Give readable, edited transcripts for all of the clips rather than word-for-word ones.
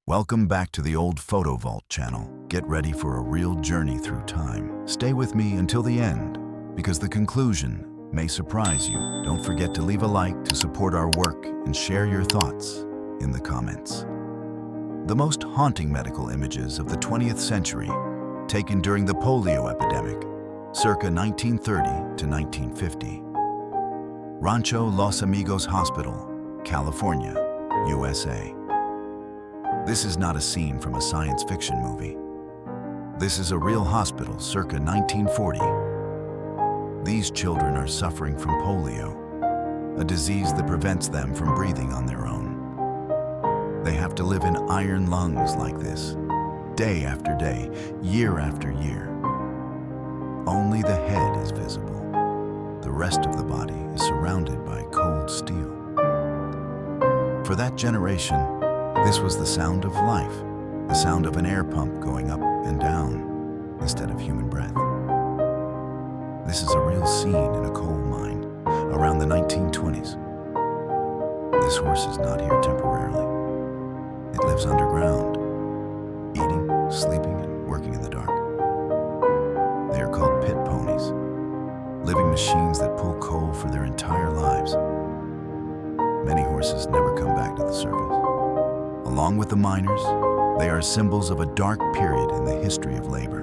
Welcome back to the Old Photo Vault channel. Get ready for a real journey through time. Stay with me until the end, because the conclusion may surprise you. Don't forget to leave a like to support our work and share your thoughts in the comments. The most haunting medical images of the 20th century, taken during the polio epidemic, circa 1930 to 1950. Rancho Los Amigos Hospital, California, USA. This is not a scene from a science fiction movie. This is a real hospital circa 1940. These children are suffering from polio, a disease that prevents them from breathing on their own. They have to live in iron lungs like this, day after day, year after year. Only the head is visible. The rest of the body is surrounded by cold steel. For that generation, this was the sound of life, the sound of an air pump going up and down instead of human breath. This is a real scene in a coal mine around the 1920s. This horse is not here temporarily. It lives underground, eating, sleeping, and working in the dark. They are called pit ponies, living machines that pull coal for their entire lives. Many horses never come back to the surface. Along with the miners, they are symbols of a dark period in the history of labor,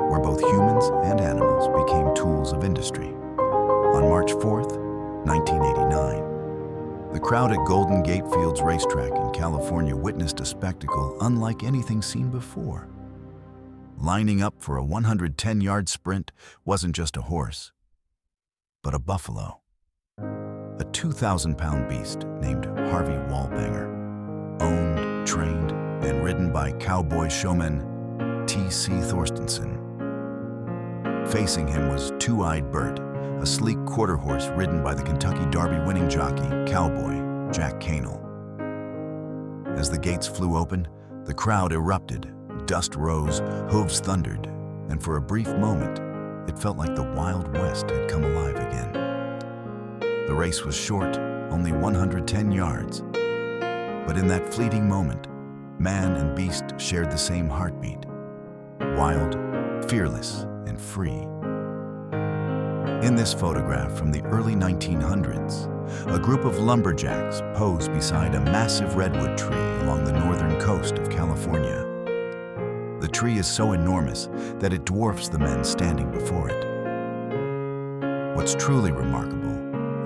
where both humans and animals became tools of industry. On March 4th, 1989, the crowd at Golden Gate Fields Racetrack in California witnessed a spectacle unlike anything seen before. Lining up for a 110-yard sprint wasn't just a horse, but a buffalo. A 2,000-pound beast named Harvey Wallbanger, owned, trained, and ridden by cowboy showman T.C. Thorstensen. Facing him was Two-Eyed Bert, a sleek quarter horse ridden by the Kentucky Derby winning jockey, cowboy Jack Canel. As the gates flew open, the crowd erupted, dust rose, hooves thundered, and for a brief moment, it felt like the Wild West had come alive again. The race was short, only 110 yards. But in that fleeting moment, man and beast shared the same heartbeat. Wild, fearless, and free. In this photograph from the early 1900s, a group of lumberjacks pose beside a massive redwood tree along the northern coast of California. The tree is so enormous that it dwarfs the men standing before it. What's truly remarkable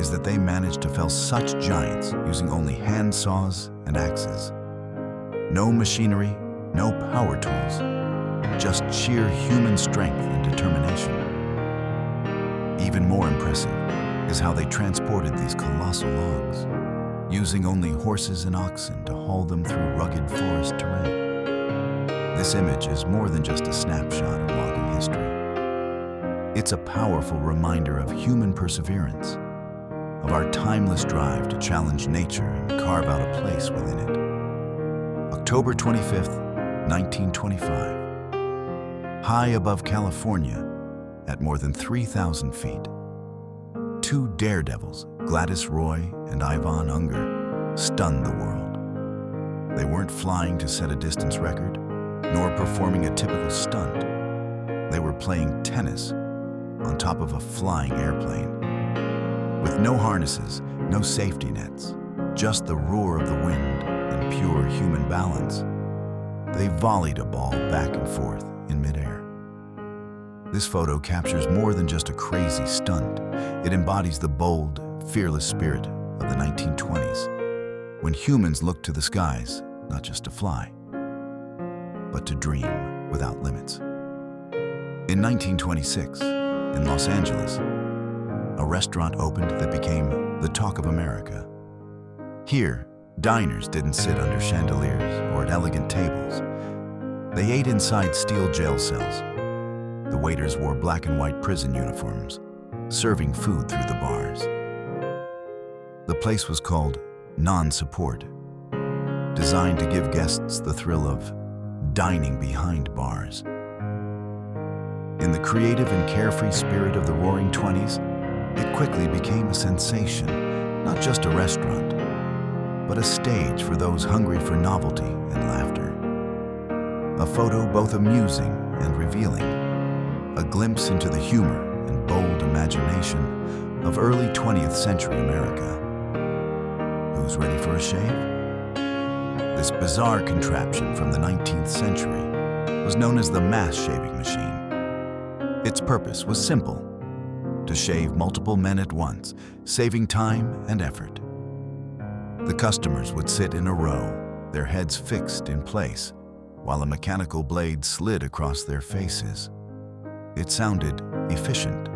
is that they managed to fell such giants using only hand saws and axes. No machinery, no power tools, just sheer human strength and determination. Even more impressive is how they transported these colossal logs, using only horses and oxen to haul them through rugged forest terrain. This image is more than just a snapshot of logging history. It's a powerful reminder of human perseverance, of our timeless drive to challenge nature and carve out a place within it. October 25th, 1925. High above California, at more than 3,000 feet, two daredevils, Gladys Roy and Ivan Unger, stunned the world. They weren't flying to set a distance record, nor performing a typical stunt. They were playing tennis on top of a flying airplane. With no harnesses, no safety nets, just the roar of the wind and pure human balance, they volleyed a ball back and forth in midair. This photo captures more than just a crazy stunt. It embodies the bold, fearless spirit of the 1920s, when humans looked to the skies, not just to fly, but to dream without limits. In 1926, in Los Angeles, a restaurant opened that became the talk of America. Here, diners didn't sit under chandeliers or at elegant tables. They ate inside steel jail cells. The waiters wore black and white prison uniforms, serving food through the bars. The place was called Non-Support, designed to give guests the thrill of dining behind bars. In the creative and carefree spirit of the Roaring '20s, it quickly became a sensation, not just a restaurant, but a stage for those hungry for novelty and laughter. a photo both amusing and revealing, a glimpse into the humor and bold imagination of early 20th century America. Who's ready for a shave? This bizarre contraption from the 19th century was known as the mass shaving machine. Its purpose was simple: to shave multiple men at once, saving time and effort. The customers would sit in a row, their heads fixed in place, while a mechanical blade slid across their faces. It sounded efficient,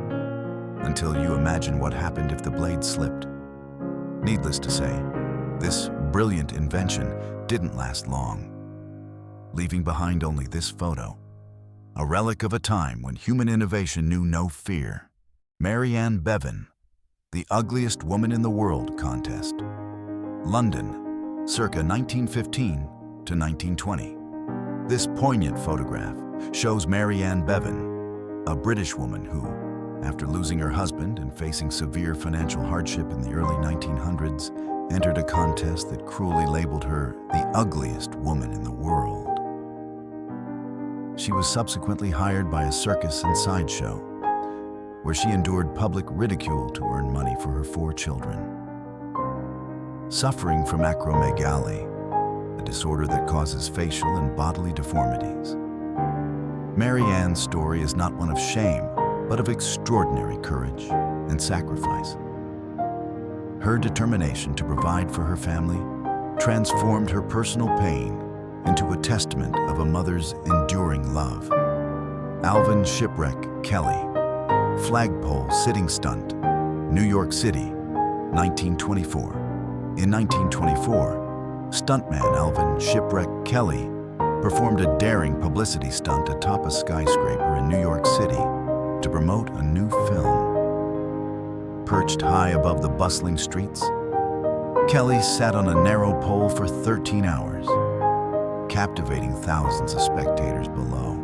until you imagine what happened if the blade slipped. Needless to say, this brilliant invention didn't last long, leaving behind only this photo, a relic of a time when human innovation knew no fear. Mary Ann Bevan, The Ugliest Woman in the World contest. London, circa 1915 to 1920. This poignant photograph shows Mary Ann Bevan, a British woman who, after losing her husband and facing severe financial hardship in the early 1900s, entered a contest that cruelly labeled her the ugliest woman in the world. She was subsequently hired by a circus and sideshow, where she endured public ridicule to earn money for her 4 children. Suffering from acromegaly, a disorder that causes facial and bodily deformities, Mary Ann's story is not one of shame, but of extraordinary courage and sacrifice. Her determination to provide for her family transformed her personal pain into a testament of a mother's enduring love. Alvin Shipwreck Kelly, flagpole sitting stunt, New York City, 1924. In 1924, stuntman Alvin Shipwreck Kelly performed a daring publicity stunt atop a skyscraper in New York City to promote a new film. Perched high above the bustling streets, Kelly sat on a narrow pole for 13 hours, captivating thousands of spectators below.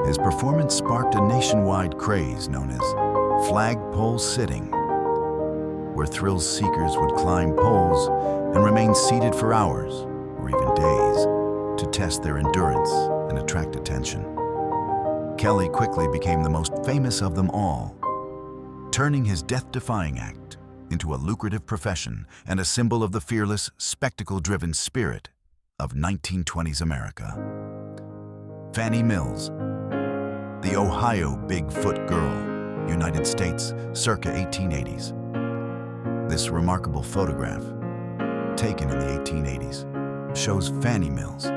His performance sparked a nationwide craze known as flagpole sitting, where thrill seekers would climb poles and remain seated for hours or even days to test their endurance and attract attention. Kelly quickly became the most famous of them all, turning his death-defying act into a lucrative profession and a symbol of the fearless, spectacle-driven spirit of 1920s America. Fannie Mills, the Ohio Bigfoot Girl, United States, circa 1880s. This remarkable photograph, taken in the 1880s, shows Fannie Mills,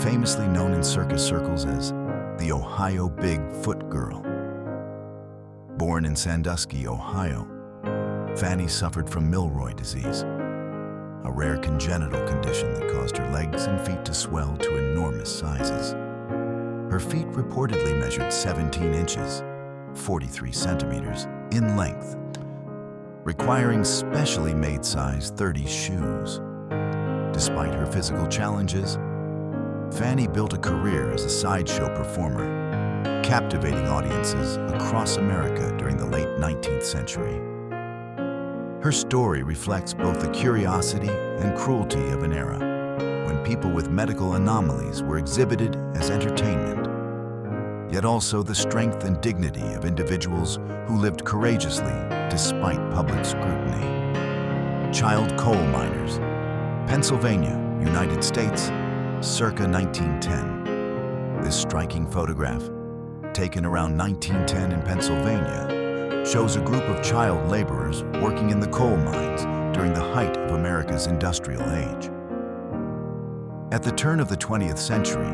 famously known in circus circles as the Ohio Bigfoot Girl. Born in Sandusky, Ohio, Fannie suffered from Milroy disease, a rare congenital condition that caused her legs and feet to swell to enormous sizes. Her feet reportedly measured 17 inches, 43 centimeters, in length, requiring specially made size 30 shoes. Despite her physical challenges, Fannie built a career as a sideshow performer, captivating audiences across America during the late 19th century. Her story reflects both the curiosity and cruelty of an era when people with medical anomalies were exhibited as entertainment, yet also the strength and dignity of individuals who lived courageously despite public scrutiny. Child coal miners, Pennsylvania, United States, circa 1910. This striking photograph, taken around 1910 in Pennsylvania, shows a group of child laborers working in the coal mines during the height of America's industrial age. At the turn of the 20th century,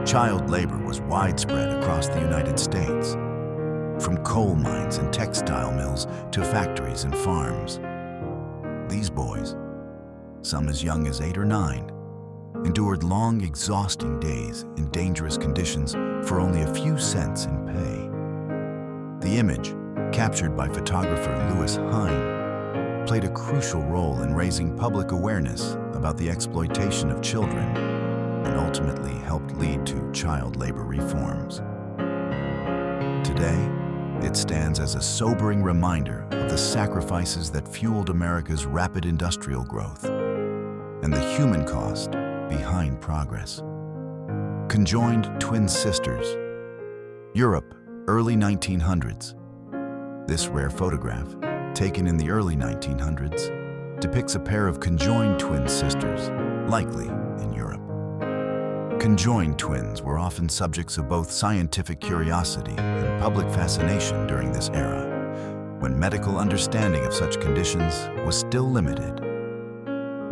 child labor was widespread across the United States, from coal mines and textile mills to factories and farms. These boys, some as young as 8 or 9, endured long, exhausting days in dangerous conditions for only a few cents in pay. The image, captured by photographer Lewis Hine, played a crucial role in raising public awareness about the exploitation of children and ultimately helped lead to child labor reforms. Today, it stands as a sobering reminder of the sacrifices that fueled America's rapid industrial growth and the human cost behind progress. Conjoined twin sisters. Europe, early 1900s. This rare photograph, taken in the early 1900s, depicts a pair of conjoined twin sisters, likely in Europe. Conjoined twins were often subjects of both scientific curiosity and public fascination during this era, when medical understanding of such conditions was still limited.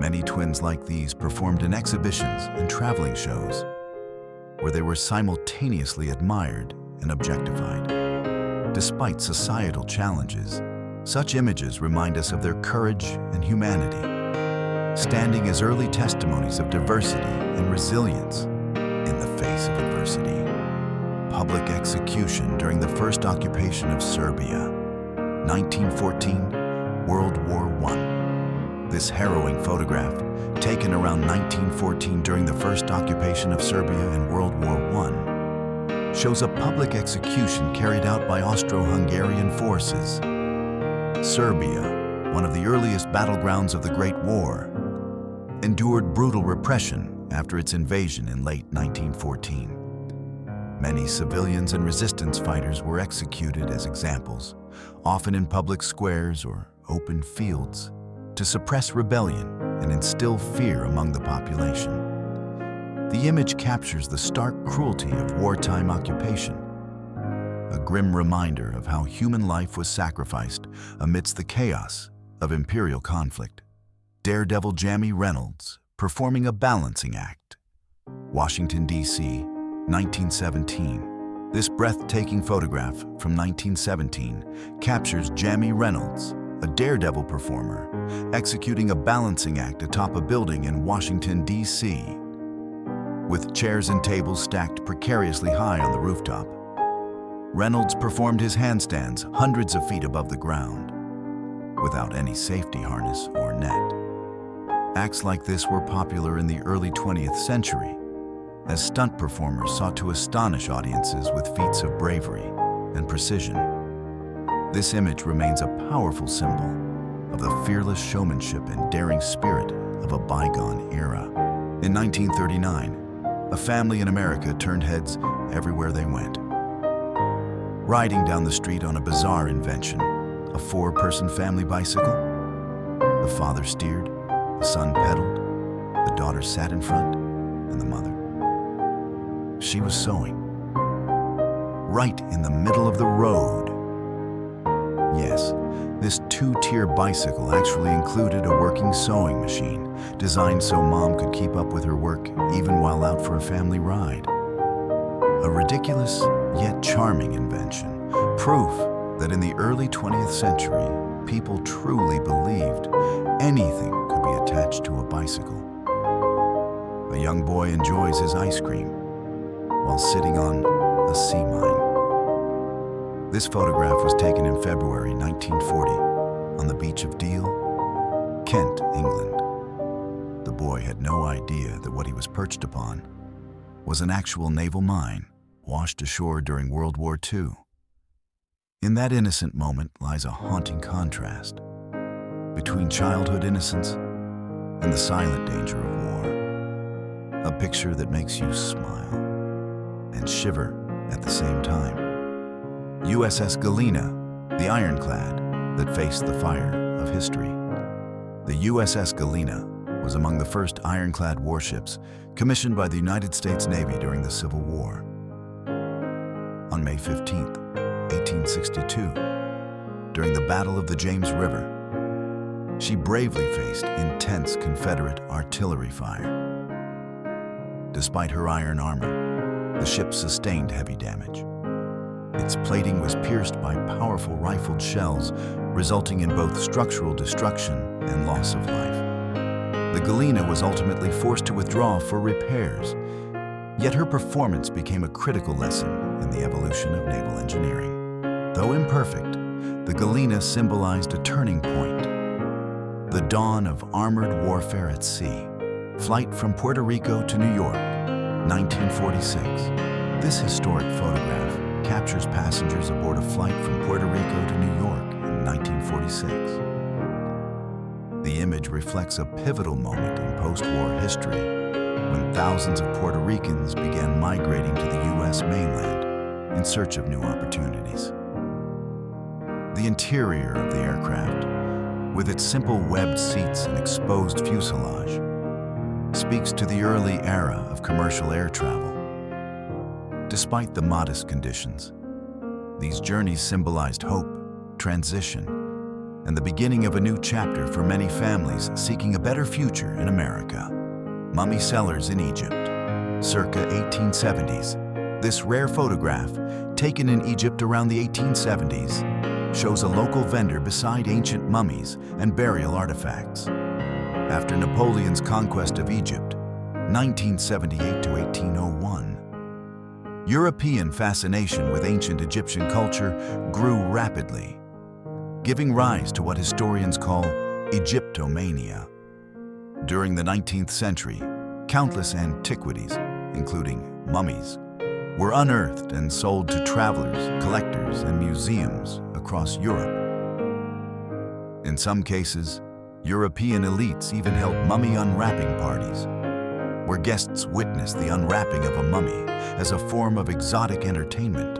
Many twins like these performed in exhibitions and traveling shows, where they were simultaneously admired and objectified. Despite societal challenges, such images remind us of their courage and humanity, standing as early testimonies of diversity and resilience in the face of adversity. Public execution during the first occupation of Serbia, 1914, World War I. This harrowing photograph, taken around 1914 during the first occupation of Serbia in World War I, shows a public execution carried out by Austro-Hungarian forces. Serbia, one of the earliest battlegrounds of the Great War, endured brutal repression after its invasion in late 1914. Many civilians and resistance fighters were executed as examples, often in public squares or open fields, to suppress rebellion and instill fear among the population. The image captures the stark cruelty of wartime occupation, a grim reminder of how human life was sacrificed amidst the chaos of imperial conflict. Daredevil Jamie Reynolds performing a balancing act. Washington, D.C., 1917. This breathtaking photograph from 1917 captures Jamie Reynolds, a daredevil performer, executing a balancing act atop a building in Washington, D.C. With chairs and tables stacked precariously high on the rooftop, Reynolds performed his handstands hundreds of feet above the ground, without any safety harness or net. Acts like this were popular in the early 20th century, as stunt performers sought to astonish audiences with feats of bravery and precision. This image remains a powerful symbol of the fearless showmanship and daring spirit of a bygone era. In 1939, a family in America turned heads everywhere they went. Riding down the street on a bizarre invention, a four-person family bicycle, the father steered, the son pedaled, the daughter sat in front, and the mother. She was sewing, right in the middle of the road. Yes, this two-tier bicycle actually included a working sewing machine, designed so mom could keep up with her work even while out for a family ride. A ridiculous yet charming invention, proof that in the early 20th century, people truly believed anything could be attached to a bicycle. A young boy enjoys his ice cream while sitting on a sea mine. This photograph was taken in February 1940 on the beach of Deal, Kent, England. The boy had no idea that what he was perched upon was an actual naval mine washed ashore during World War II. In that innocent moment lies a haunting contrast between childhood innocence and the silent danger of war. A picture that makes you smile and shiver at the same time. USS Galena, the ironclad that faced the fire of history. The USS Galena was among the first ironclad warships commissioned by the United States Navy during the Civil War. On May 15, 1862, during the Battle of the James River, she bravely faced intense Confederate artillery fire. Despite her iron armor, the ship sustained heavy damage. Its plating was pierced by powerful rifled shells, resulting in both structural destruction and loss of life. The Galena was ultimately forced to withdraw for repairs, yet her performance became a critical lesson in the evolution of naval engineering. Though imperfect, the Galena symbolized a turning point, the dawn of armored warfare at sea. Flight from Puerto Rico to New York, 1946. This historic photograph captures passengers aboard a flight from Puerto Rico to New York in 1946. The image reflects a pivotal moment in post-war history, when thousands of Puerto Ricans began migrating to the U.S. mainland in search of new opportunities. The interior of the aircraft, with its simple webbed seats and exposed fuselage, speaks to the early era of commercial air travel. Despite the modest conditions, these journeys symbolized hope, transition, and the beginning of a new chapter for many families seeking a better future in America. Mummy Cellars in Egypt, circa 1870s. This rare photograph, taken in Egypt around the 1870s, shows a local vendor beside ancient mummies and burial artifacts. After Napoleon's conquest of Egypt, 1978 to 1801, European fascination with ancient Egyptian culture grew rapidly, giving rise to what historians call Egyptomania. During the 19th century, countless antiquities, including mummies, were unearthed and sold to travelers, collectors, and museums across Europe. In some cases, European elites even held mummy unwrapping parties, where guests witnessed the unwrapping of a mummy as a form of exotic entertainment.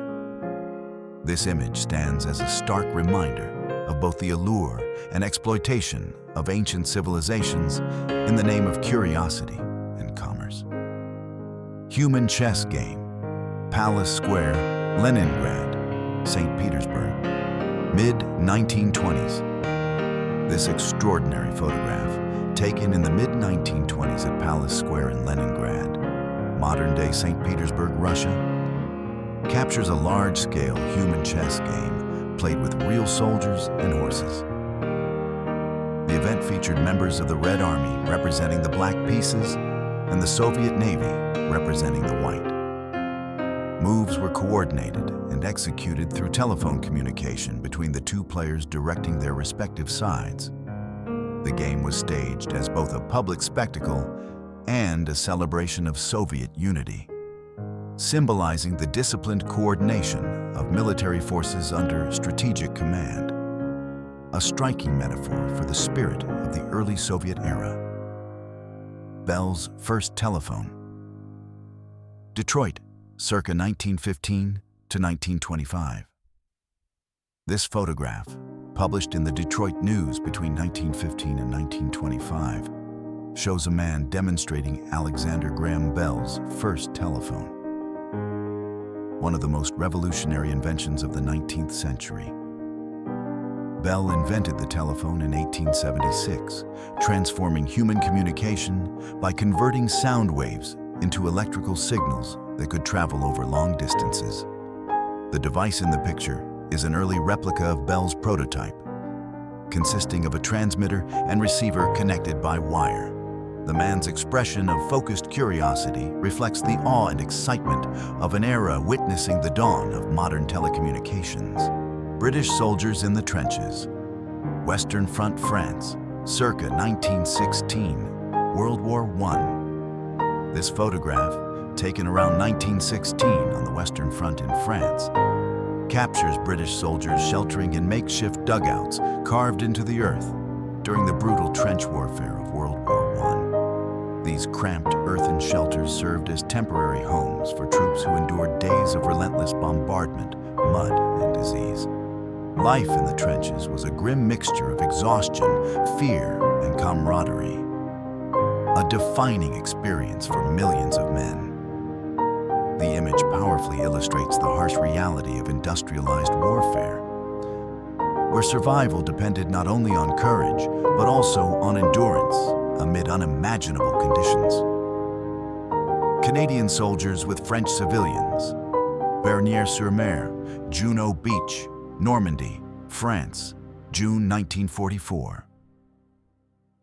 This image stands as a stark reminder of both the allure and exploitation of ancient civilizations in the name of curiosity and commerce. Human chess game, Palace Square, Leningrad, St. Petersburg, mid-1920s. This extraordinary photograph, taken in the mid-1920s at Palace Square in Leningrad, modern-day St. Petersburg, Russia, captures a large-scale human chess game played with real soldiers and horses. The event featured members of the Red Army representing the black pieces and the Soviet Navy representing the white. Moves were coordinated and executed through telephone communication between the two players directing their respective sides. The game was staged as both a public spectacle and a celebration of Soviet unity, symbolizing the disciplined coordination of military forces under strategic command, a striking metaphor for the spirit of the early Soviet era. Bell's first telephone. Detroit, circa 1915 to 1925. This photograph, published in the Detroit News between 1915 and 1925, shows a man demonstrating Alexander Graham Bell's first telephone, one of the most revolutionary inventions of the 19th century. Bell invented the telephone in 1876, transforming human communication by converting sound waves into electrical signals that could travel over long distances. The device in the picture is an early replica of Bell's prototype, consisting of a transmitter and receiver connected by wire. The man's expression of focused curiosity reflects the awe and excitement of an era witnessing the dawn of modern telecommunications. British soldiers in the trenches. Western Front, France, circa 1916, World War I. This photograph, taken around 1916 on the Western Front in France, captures British soldiers sheltering in makeshift dugouts carved into the earth during the brutal trench warfare of World War I. These cramped earthen shelters served as temporary homes for troops who endured days of relentless bombardment, mud, and disease. Life in the trenches was a grim mixture of exhaustion, fear, and camaraderie, a defining experience for millions of men. The image powerfully illustrates the harsh reality of industrialized warfare, where survival depended not only on courage, but also on endurance amid unimaginable conditions. Canadian soldiers with French civilians. Bernier-sur-Mer, Juno Beach, Normandy, France, June 1944.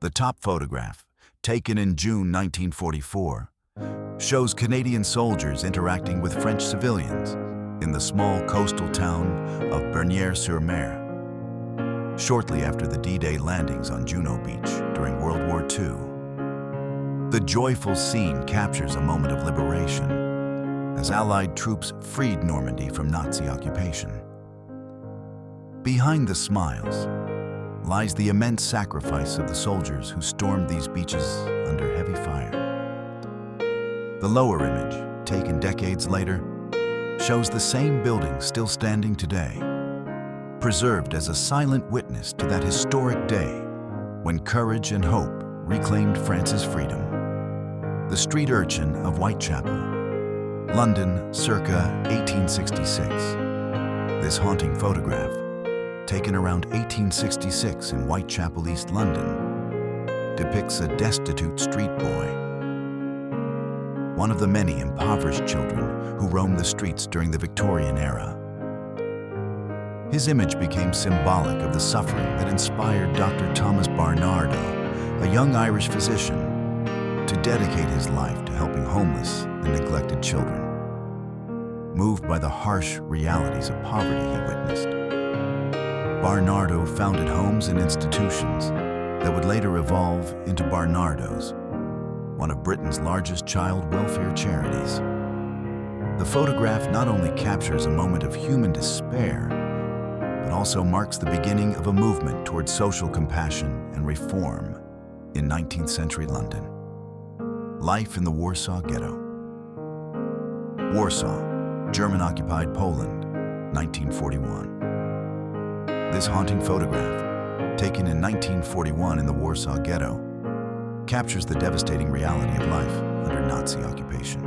The top photograph, taken in June 1944, shows Canadian soldiers interacting with French civilians in the small coastal town of Bernier-sur-Mer, shortly after the D-Day landings on Juno Beach during World War II. The joyful scene captures a moment of liberation as Allied troops freed Normandy from Nazi occupation. Behind the smiles lies the immense sacrifice of the soldiers who stormed these beaches under heavy fire. The lower image, taken decades later, shows the same building still standing today, preserved as a silent witness to that historic day when courage and hope reclaimed France's freedom. The street urchin of Whitechapel, London, circa 1866. This haunting photograph, taken around 1866 in Whitechapel, East London, depicts a destitute street boy, one of the many impoverished children who roamed the streets during the Victorian era. His image became symbolic of the suffering that inspired Dr. Thomas Barnardo, a young Irish physician, to dedicate his life to helping homeless and neglected children. Moved by the harsh realities of poverty he witnessed, Barnardo founded homes and institutions that would later evolve into Barnardo's, one of Britain's largest child welfare charities. The photograph not only captures a moment of human despair, but also marks the beginning of a movement towards social compassion and reform in 19th century London. Life in the Warsaw Ghetto. Warsaw, German-occupied Poland, 1941. This haunting photograph, taken in 1941 in the Warsaw Ghetto, captures the devastating reality of life under Nazi occupation.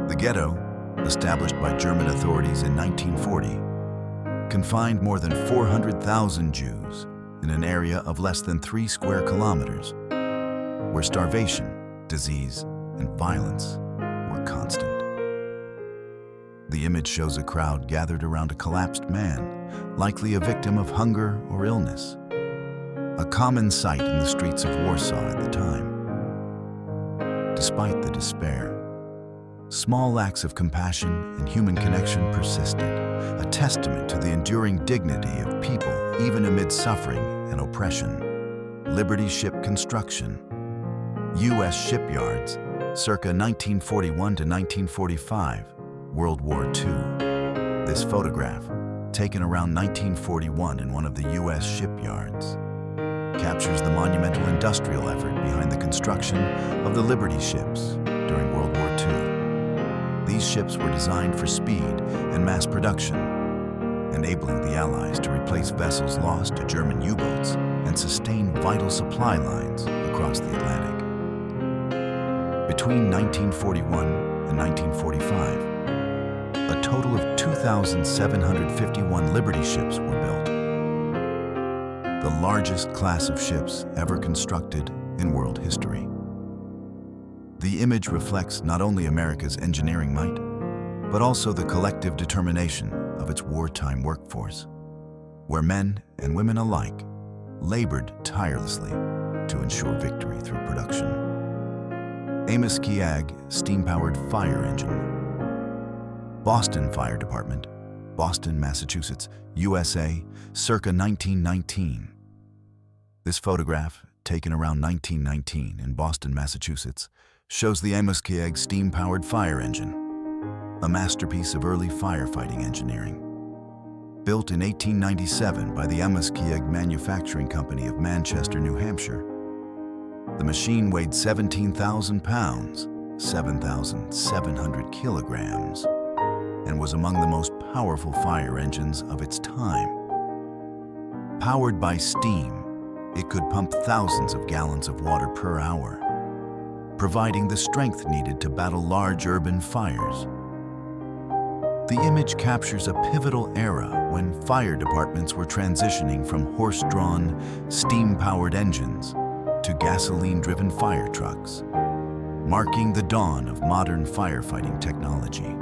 The ghetto, established by German authorities in 1940, confined more than 400,000 Jews in an area of less than 3 square kilometers, where starvation, disease, and violence were constant. The image shows a crowd gathered around a collapsed man, likely a victim of hunger or illness, a common sight in the streets of Warsaw at the time. Despite the despair, small acts of compassion and human connection persisted, a testament to the enduring dignity of people even amid suffering and oppression. Liberty Ship Construction, U.S. shipyards, circa 1941 to 1945, World War II. This photograph, taken around 1941 in one of the U.S. shipyards, captures the monumental industrial effort behind the construction of the Liberty ships during World War II. These ships were designed for speed and mass production, enabling the Allies to replace vessels lost to German U-boats and sustain vital supply lines across the Atlantic. Between 1941 and 1945, a total of 2,751 Liberty ships were built, the largest class of ships ever constructed in world history. The image reflects not only America's engineering might, but also the collective determination of its wartime workforce, where men and women alike labored tirelessly to ensure victory through production. Amos Keag steam-powered fire engine. Boston Fire Department, Boston, Massachusetts, USA, circa 1919. This photograph, taken around 1919 in Boston, Massachusetts, shows the Amos Keag steam-powered fire engine, a masterpiece of early firefighting engineering. Built in 1897 by the Amos Keag Manufacturing Company of Manchester, New Hampshire, the machine weighed 17,000 pounds, 7,700 kilograms, and was among the most powerful fire engines of its time. Powered by steam, it could pump thousands of gallons of water per hour, providing the strength needed to battle large urban fires. The image captures a pivotal era when fire departments were transitioning from horse-drawn, steam-powered engines to gasoline-driven fire trucks, marking the dawn of modern firefighting technology.